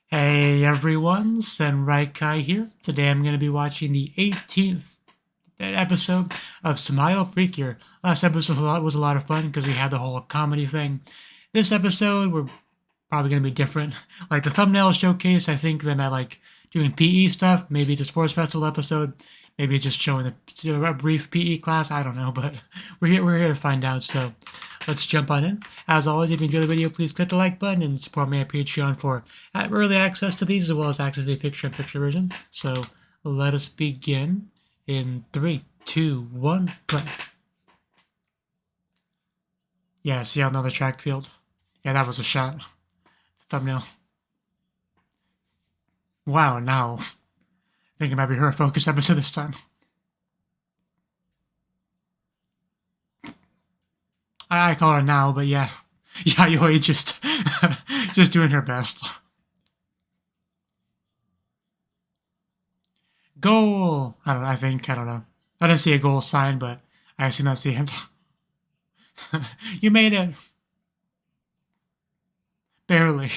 Hey everyone, Senraikai here. Today I'm going to be watching the 18th episode of Smile Precure. Last episode was a lot of fun because we had the whole comedy thing. This episode, we're probably going to be different. Like the thumbnail showcase, I think, then I like doing PE stuff. Maybe it's a sports festival episode. Maybe just showing a brief PE class. I don't know, but we're here to find out. So let's jump on in. As always, if you enjoy the video, please click the like button and support me at Patreon for early access to these as well as access to the picture-in-picture version. So let us begin in 3, 2, 1, play. Yeah, see another track field. Yeah, that was a shot. Thumbnail. Wow, now. I think it might be her focus episode this time. I call her now, but yeah. Yayoi just just doing her best. Goal! I don't know, I don't know. I didn't see a goal sign, but I assume that's the end. You made it! Barely.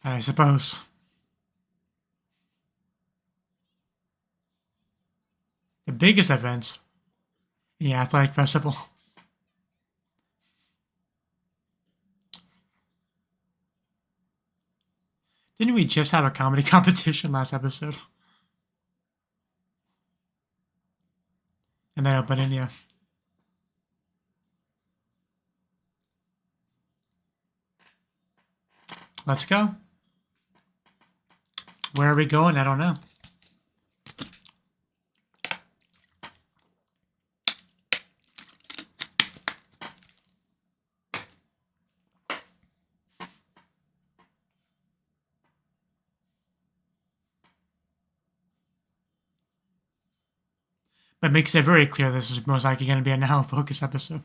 I suppose. The biggest event in the athletic festival. Didn't we just have a comedy competition last episode? And then open India. Let's go. Where are we going? I don't know. But makes it very clear this is most likely going to be a now focus episode.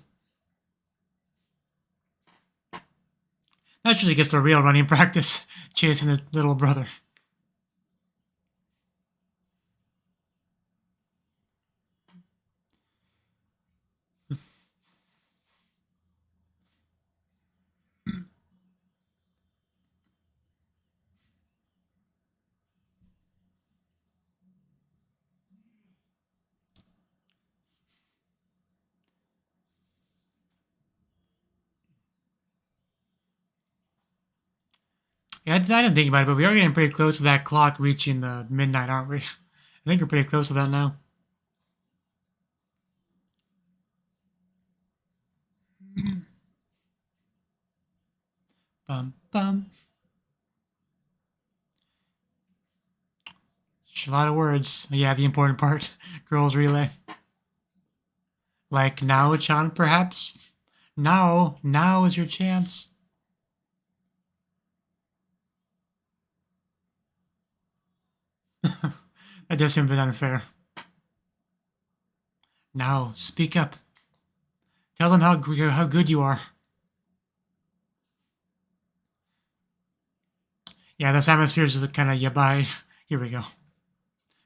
Naturally gets the real running practice chasing the little brother. Yeah, I didn't think about it, but we are getting pretty close to that clock reaching the midnight, aren't we? I think we're pretty close to that now. Bum, bum. A lot of words. Yeah, the important part. Girls relay. Like Nao-chan, perhaps? Now is your chance. That does seem a bit unfair. Now, speak up. Tell them how good you are. Yeah, this atmosphere is kind of yabai. Here we go.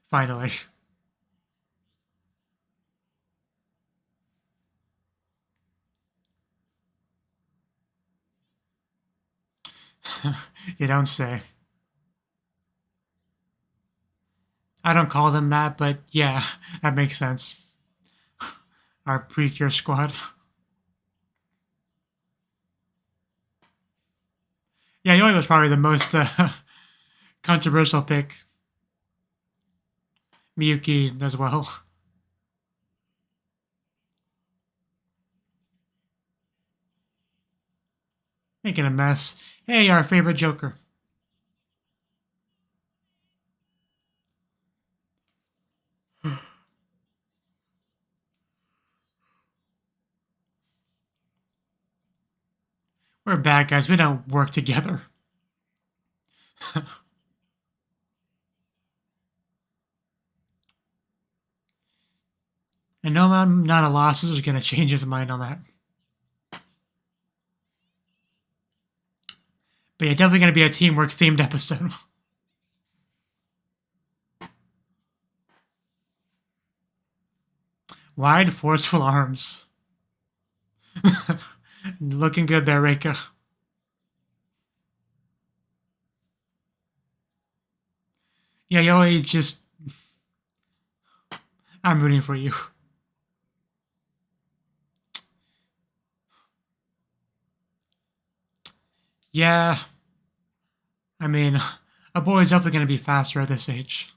Finally. You don't say. I don't call them that, but yeah, that makes sense. Our Precure squad. Yeah, Yoi was probably the most controversial pick. Miyuki as well. Making a mess. Hey, our favorite Joker. We're bad guys. We don't work together. And no amount of losses is going to change his mind on that. But yeah, definitely going to be a teamwork themed episode. Wide, forceful arms. Looking good there, Reika. Yeah, Yoi, just... I'm rooting for you. Yeah. I mean, a boy's definitely going to be faster at this age.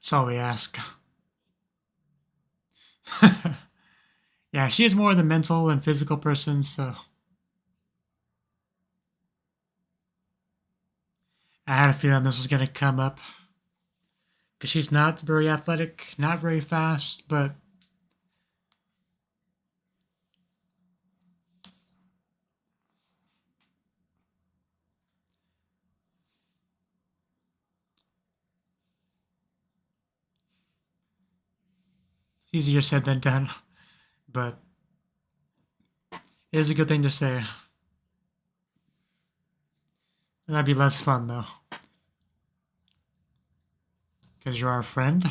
That's all we ask. Yeah, she is more the mental and physical person, so... I had a feeling this was going to come up. Because she's not very athletic, not very fast, but... easier said than done. But... it is a good thing to say. That'd be less fun, though. Because you're our friend.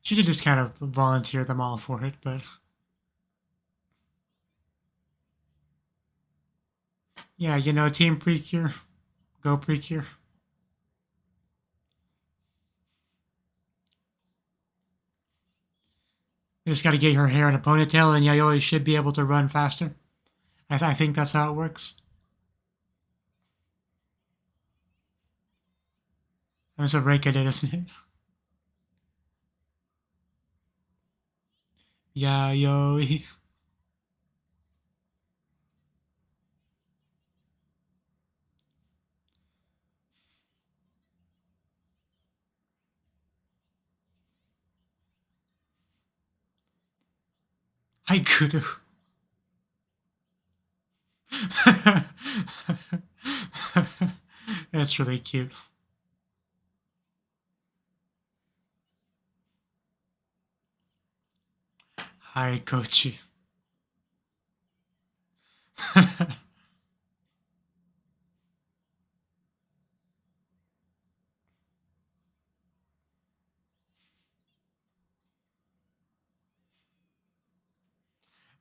She did just kind of volunteer them all for it, but... yeah, you know, Team Precure. Go Precure. You just gotta get her hair in a ponytail and Yayoi should be able to run faster. I think that's how it works. That's what Reika did, isn't it? Yayoi. Haikuru. That's really cute. Hi, Kochi.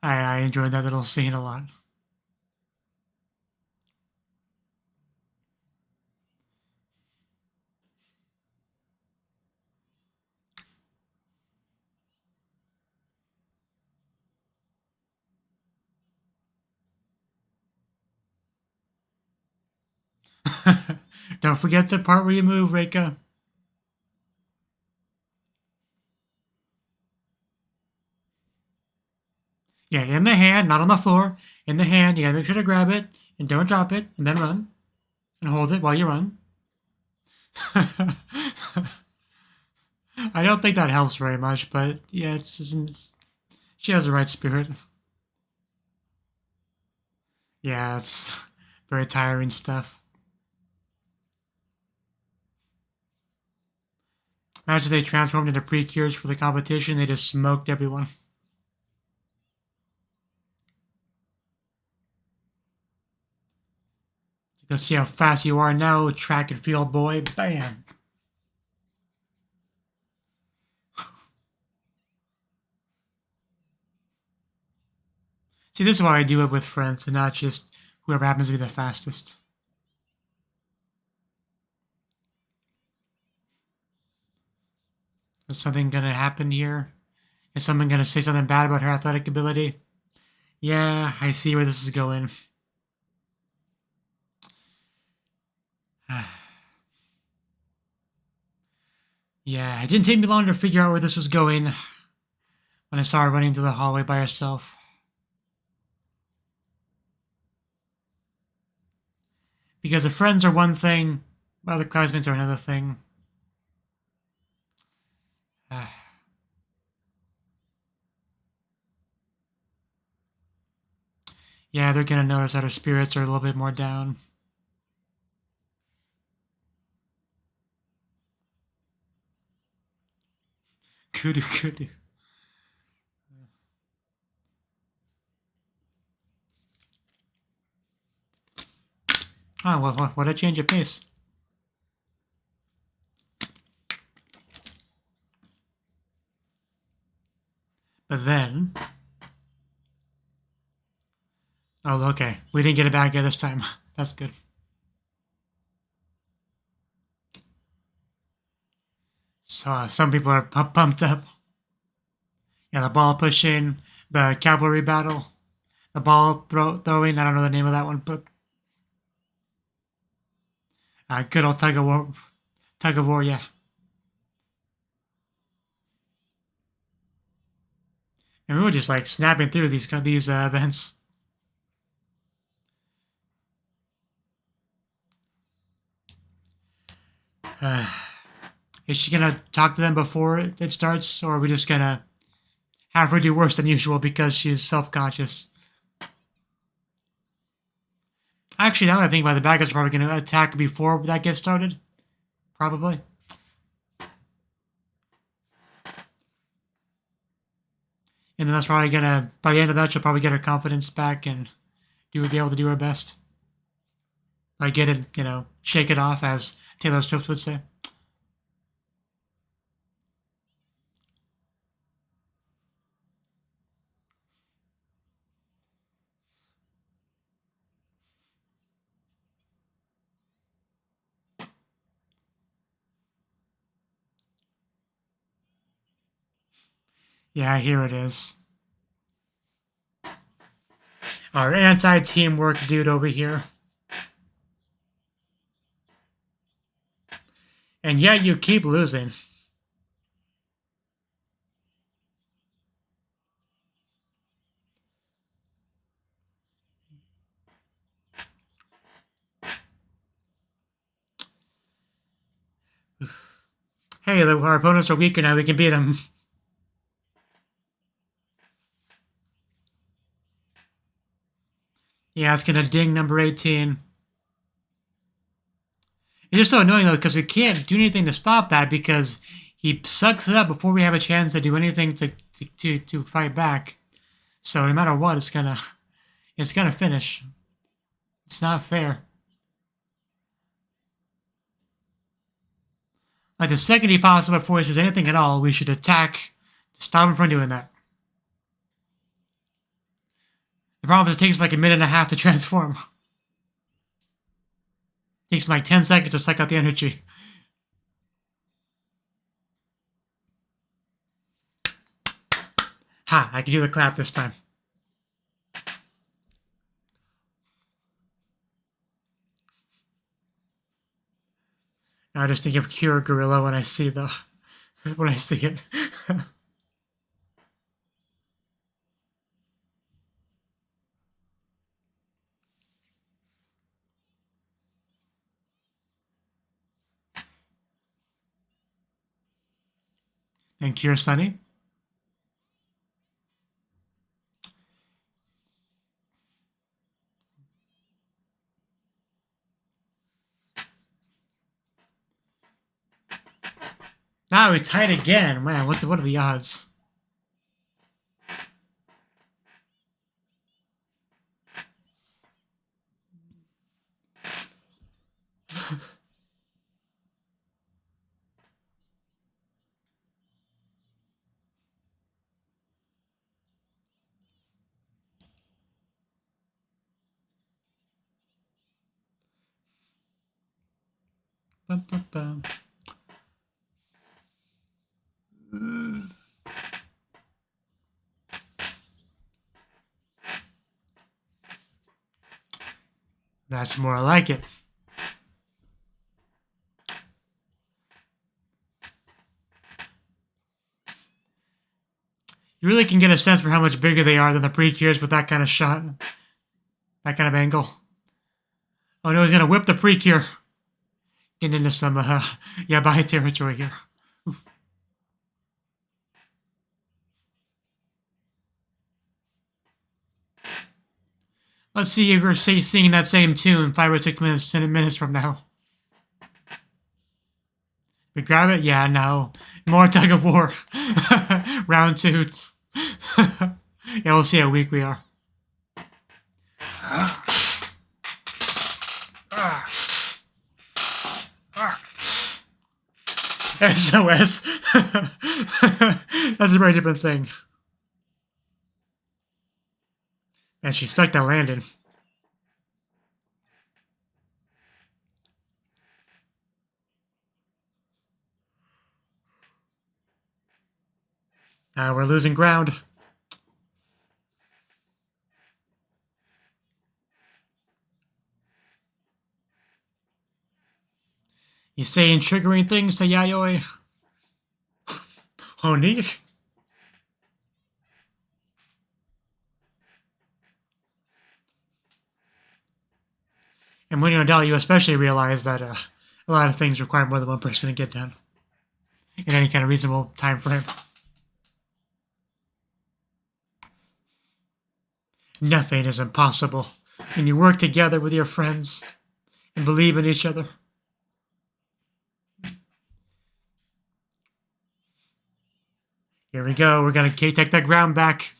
I enjoyed that little scene a lot. Don't forget the part where you move, Reika. Yeah, in the hand, not on the floor. In the hand, you gotta make sure to grab it and don't drop it, and then run. And hold it while you run. I don't think that helps very much, but yeah, she has the right spirit. Yeah, it's very tiring stuff. Imagine they transformed into Precures for the competition, they just smoked everyone. Let's see how fast you are now, track and field boy. Bam! See, this is why I do it with friends and not just whoever happens to be the fastest. Is something gonna happen here? Is someone gonna say something bad about her athletic ability? Yeah, I see where this is going. Yeah, it didn't take me long to figure out where this was going when I saw her running through the hallway by herself. Because the friends are one thing, Well, the classmates are another thing. Yeah, they're gonna notice that her spirits are a little bit more down. Kudu kudu. Oh, what a change of pace. But then... Oh, okay. We didn't get it back yet this time. That's good. So some people are pumped up. Yeah, the ball pushing, the cavalry battle, the ball throwing. I don't know the name of that one, but good old tug of war. Tug of war, yeah. And we were just like snapping through these events. Is she gonna talk to them before it starts, or are we just gonna have her do worse than usual because she's self-conscious? Actually, now that I think about it, the bad guys are probably gonna attack before that gets started. Probably. And then that's probably gonna, by the end of that, she'll probably get her confidence back and be able to do her best. Like get it, shake it off, as Taylor Swift would say. Yeah, here it is. Our anti-teamwork dude over here. And yet you keep losing. Hey, our opponents are weaker now. We can beat them. Yeah, it's gonna ding number 18. It's just so annoying though, because we can't do anything to stop that because he sucks it up before we have a chance to do anything to fight back. So no matter what, it's gonna finish. It's not fair. Like the second he pops up before he says anything at all, we should attack to stop him from doing that. The problem is it takes like a minute and a half to transform. It takes like 10 seconds to suck out the energy. Ha! I can do the clap this time. Now I just think of Cure Gorilla when I see it. And Cure Sunny. Now we tied again. Man, what are the odds? Bum, bum, bum. That's more like it. You really can get a sense for how much bigger they are than the Precures with that kind of shot. That kind of angle. Oh no, he's gonna whip the Precure. Getting into some, yabai territory here. Let's see if we're singing that same tune 5 or 6 minutes, 10 minutes from now. We grab it? Yeah, no. More tug of war. Round 2. Yeah, we'll see how weak we are. SOS. That's a very different thing. And she stuck that landing. We're losing ground. He's saying triggering things to Yayoi. Oni? And when you're an adult, you especially realize that a lot of things require more than one person to get done in any kind of reasonable time frame. Nothing is impossible when you work together with your friends and believe in each other. Here we go. We're going to take that ground back.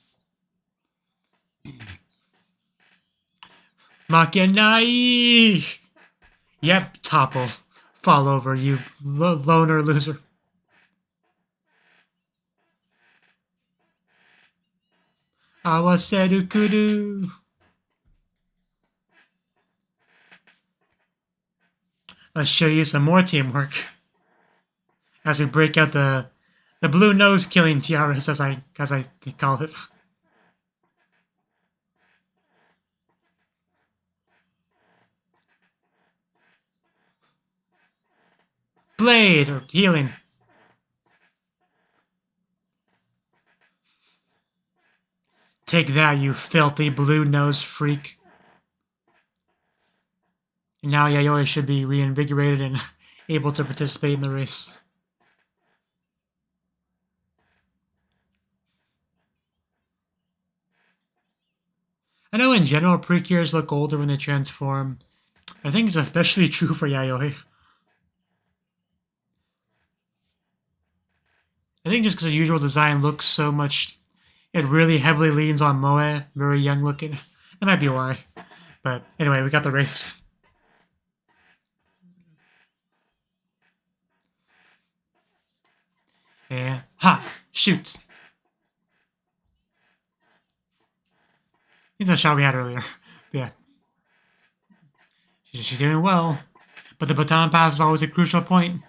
Makenai! Yep, topple. Fall over, you loner loser. Awaseru kuru. Let's show you some more teamwork. As we break out the blue nose killing tiaras, as I call it. Blade, or healing. Take that, you filthy blue nose freak. And now Yayoi should be reinvigorated and able to participate in the race. I know in general Precures look older when they transform. I think it's especially true for Yayoi. I think just because the usual design looks so much, it really heavily leans on Moe, very young looking. That might be why. But anyway, we got the race. And ha! Shoot! It's a shot we had earlier. But yeah. She's doing well. But the baton pass is always a crucial point.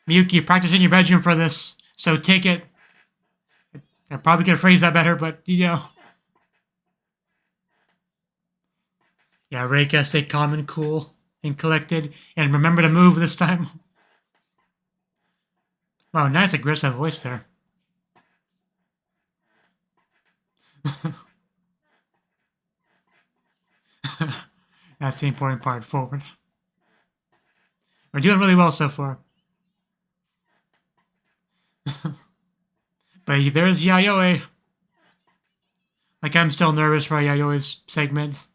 Miyuki, practice in your bedroom for this, so take it. I probably could have phrased that better, but you know. Yeah, Reika, stay calm and cool and collected, and remember to move this time. Wow, nice aggressive voice there. That's the important part, forward. We're doing really well so far. But there's Yayoi. Like, I'm still nervous for Yayoi's segment.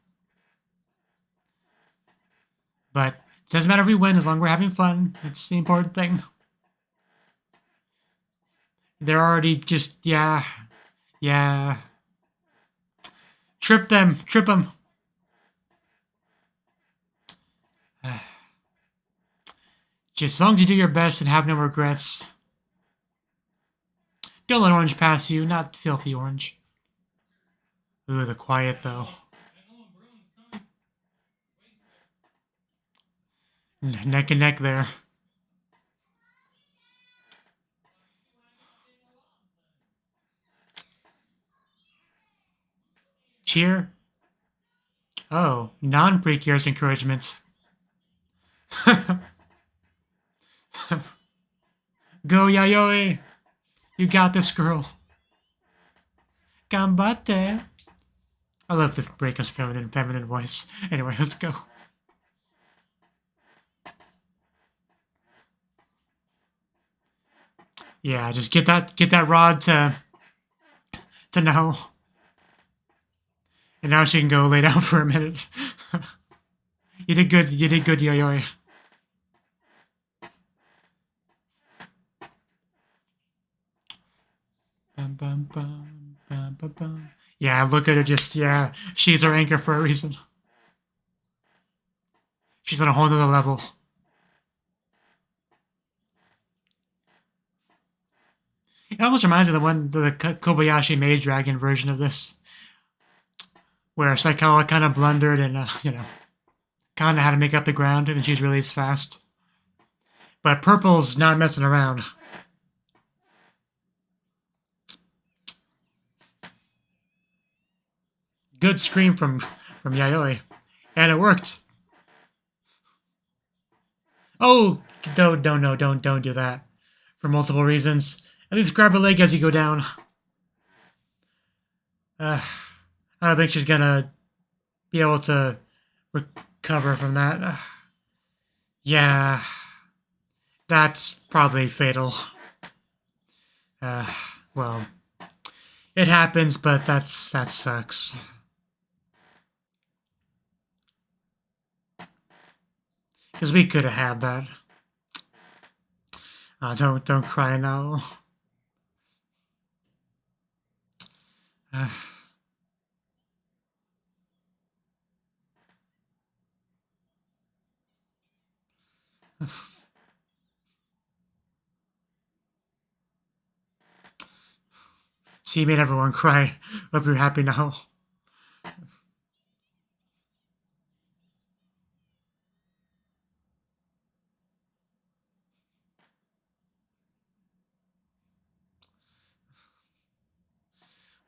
But it doesn't matter if we win, as long as we're having fun. It's the important thing. They're already just, yeah. Trip them. Just as long as you do your best and have no regrets. Don't let orange pass you, not filthy orange. Ooh, the quiet though. Neck and neck there. Cheer. Oh, non-Precures encouragement. Go Yayoi! You got this, girl. Gambate. I love the Reika's feminine voice. Anyway, let's go. Yeah, just get that rod to know. And now she can go lay down for a minute. You did good, Yayoi. Bum, bum, bum, bum, bum, bum. Yeah, look at her just, yeah, she's our anchor for a reason. She's on a whole nother level. It almost reminds me of the Kobayashi Maid Dragon version of this, where Saikawa kind of blundered and, kind of had to make up the ground, and she's really fast. But Purple's not messing around. Good scream from Yayoi, and it worked. Oh, no, don't do that. For multiple reasons. At least grab her leg as you go down. I don't think she's gonna be able to recover from that. Yeah, that's probably fatal. Well, it happens, but that sucks. Because we could have had that. Don't cry now. See, you made everyone cry. Hope you're happy now.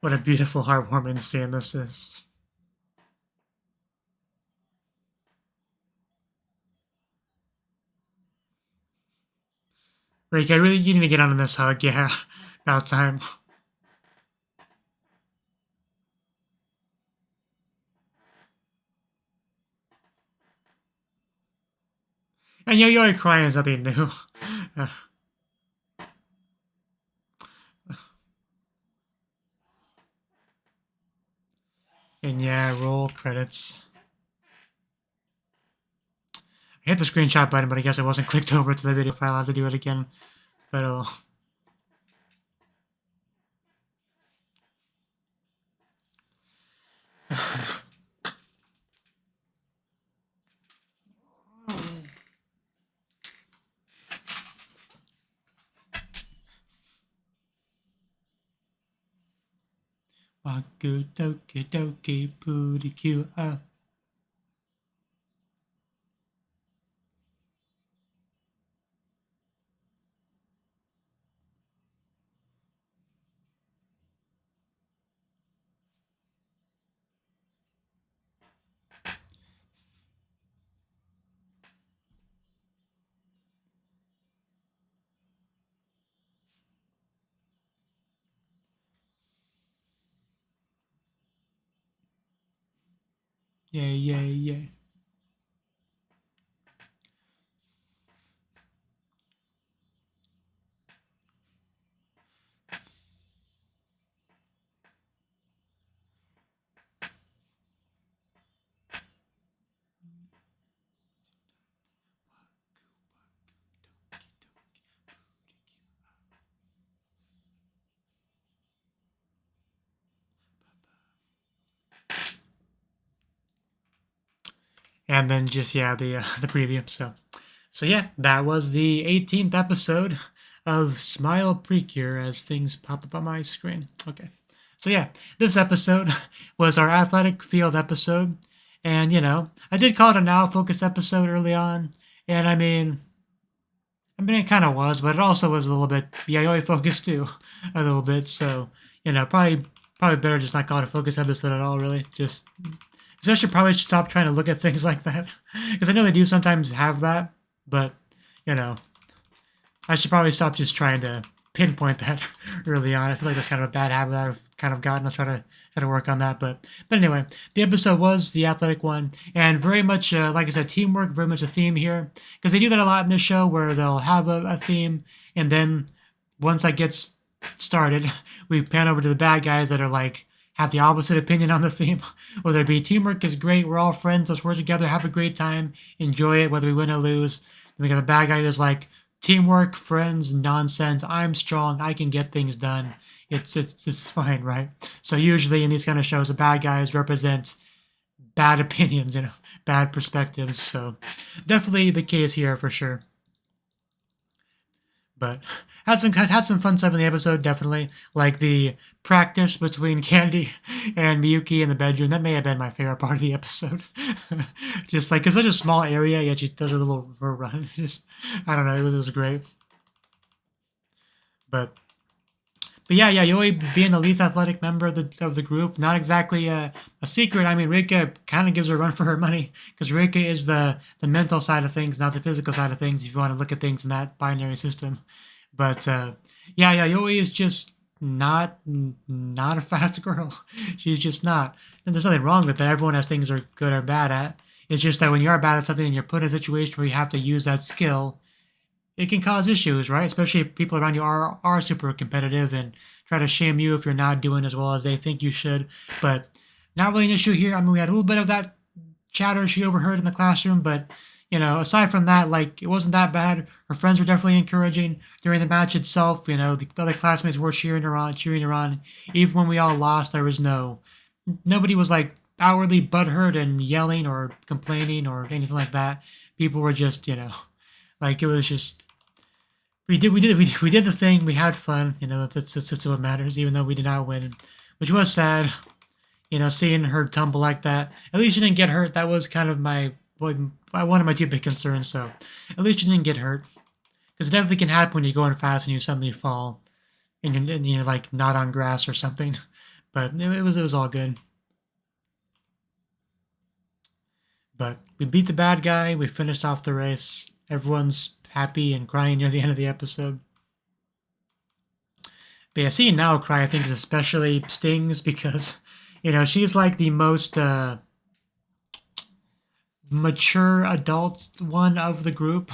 What a beautiful, heartwarming scene this is. Rick, you need to get on this hug. Yeah, about time. And Yayoi crying is nothing new. And yeah, roll credits. I hit the screenshot button, but I guess it wasn't clicked over to the video file. I have to do it again. But oh. Waku doki doki booty cute. Yay. And then just, yeah, the preview. So yeah, that was the 18th episode of Smile Precure as things pop up on my screen. Okay. So yeah, this episode was our athletic field episode. And, I did call it a now-focused episode early on. And I mean, it kind of was, but it also was a little bit Yayoi focused too, a little bit. So, probably better just not call it a focus episode at all, really. I should probably stop trying to look at things like that. Because I know they do sometimes have that, but, I should probably stop just trying to pinpoint that early on. I feel like that's kind of a bad habit I've kind of gotten. I'll try to work on that. But anyway, the episode was the athletic one, and very much, like I said, teamwork, very much a theme here. Because they do that a lot in this show where they'll have a theme, and then once that gets started, we pan over to the bad guys that are like have the opposite opinion on the theme. Whether it be teamwork is great, we're all friends, let's work together, have a great time, enjoy it, whether we win or lose. Then we got the bad guy who's like teamwork, friends, nonsense. I'm strong, I can get things done. It's fine, right? So usually in these kind of shows, the bad guys represent bad opinions and bad perspectives. So definitely the case here for sure. But had some fun stuff in the episode, definitely. Like the practice between Candy and Miyuki in the bedroom. That may have been my favorite part of the episode. Just like, it's such a small area, yet she does a little run. Just, I don't know, it was great. But yeah, Yayoi being the least athletic member of the group, not exactly a secret. I mean, Rika kind of gives her a run for her money because Rika is the mental side of things, not the physical side of things. If you want to look at things in that binary system, but yeah, Yayoi is just not a fast girl. She's just not. And there's nothing wrong with that. Everyone has things they're good or bad at. It's just that when you are bad at something and you're put in a situation where you have to use that skill, it can cause issues, right? Especially if people around you are super competitive and try to shame you if you're not doing as well as they think you should. But not really an issue here. I mean, we had a little bit of that chatter she overheard in the classroom, but you know, aside from that, like, it wasn't that bad. Her friends were definitely encouraging during the match itself. You know, the other classmates were cheering her on. Even when we all lost, there was nobody was like outwardly butthurt and yelling or complaining or anything like that. People were just, you know, like, it was just, we did the thing. We had fun. You know, that's what matters. Even though we did not win, which was sad. You know, seeing her tumble like that. At least she didn't get hurt. That was kind of one of my two big concerns. So at least you didn't get hurt, because it definitely can happen when you're going fast and you suddenly fall and you're like not on grass or something. But it was all good. But we beat the bad guy. We finished off the race. Everyone's happy and crying near the end of the episode. But yeah, seeing Nao cry, I think, is especially stings because, you know, she's like the most mature adult one of the group,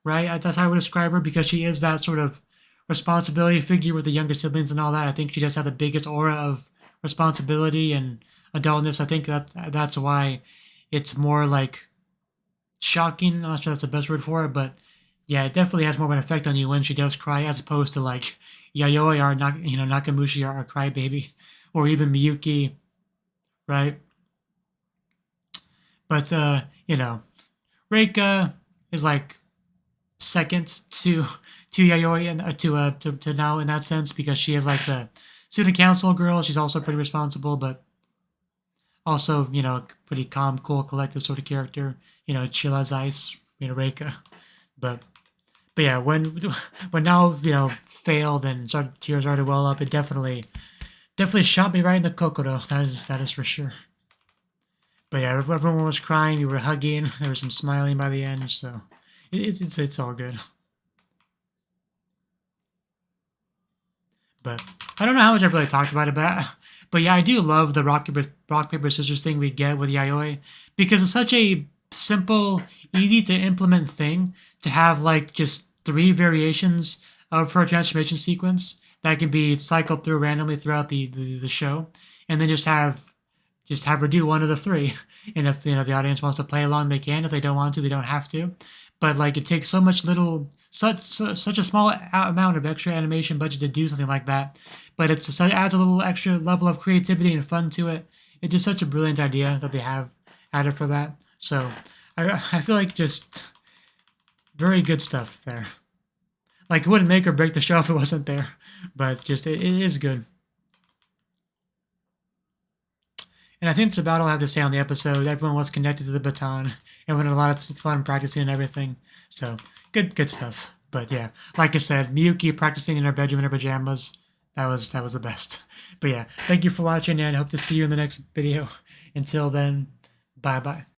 right? That's how I would describe her, because she is that sort of responsibility figure with the younger siblings and all that. I think she does have the biggest aura of responsibility and adultness. I think that's why it's more like shocking. I'm not sure that's the best word for it, but yeah, it definitely has more of an effect on you when she does cry, as opposed to like Yayoi or Nakamushi or crybaby, or even Miyuki, right? But you know, Reika is like second to Yayoi and to Nao in that sense, because she is like the student council girl. She's also pretty responsible, but also, you know, pretty calm, cool, collected sort of character. You know, chill as ice. You know, Reika. But yeah, when Nao, you know, failed and tears started to well up, it definitely shot me right in the kokoro. That is for sure. But yeah, everyone was crying. We were hugging. There was some smiling by the end. So it's all good. But I don't know how much I really talked about it, but yeah, I do love the rock paper scissors thing we get with Yayoi, because it's such a simple, easy to implement thing to have like just 3 variations of her transformation sequence that can be cycled through randomly throughout the show, and then just have her do one of the 3. And if, you know, the audience wants to play along, they can. If they don't want to, they don't have to. But like, it takes such a small amount of extra animation budget to do something like that. But it adds a little extra level of creativity and fun to it. It's just such a brilliant idea that they have added for that. So I feel like just very good stuff there. Like, it wouldn't make or break the show if it wasn't there, but just it is good. And I think that's about all I have to say on the episode. Everyone was connected to the baton. Everyone had a lot of fun practicing and everything. So good stuff. But yeah, like I said, Miyuki practicing in her bedroom in her pajamas, that was the best. But yeah, thank you for watching, and I hope to see you in the next video. Until then, bye-bye.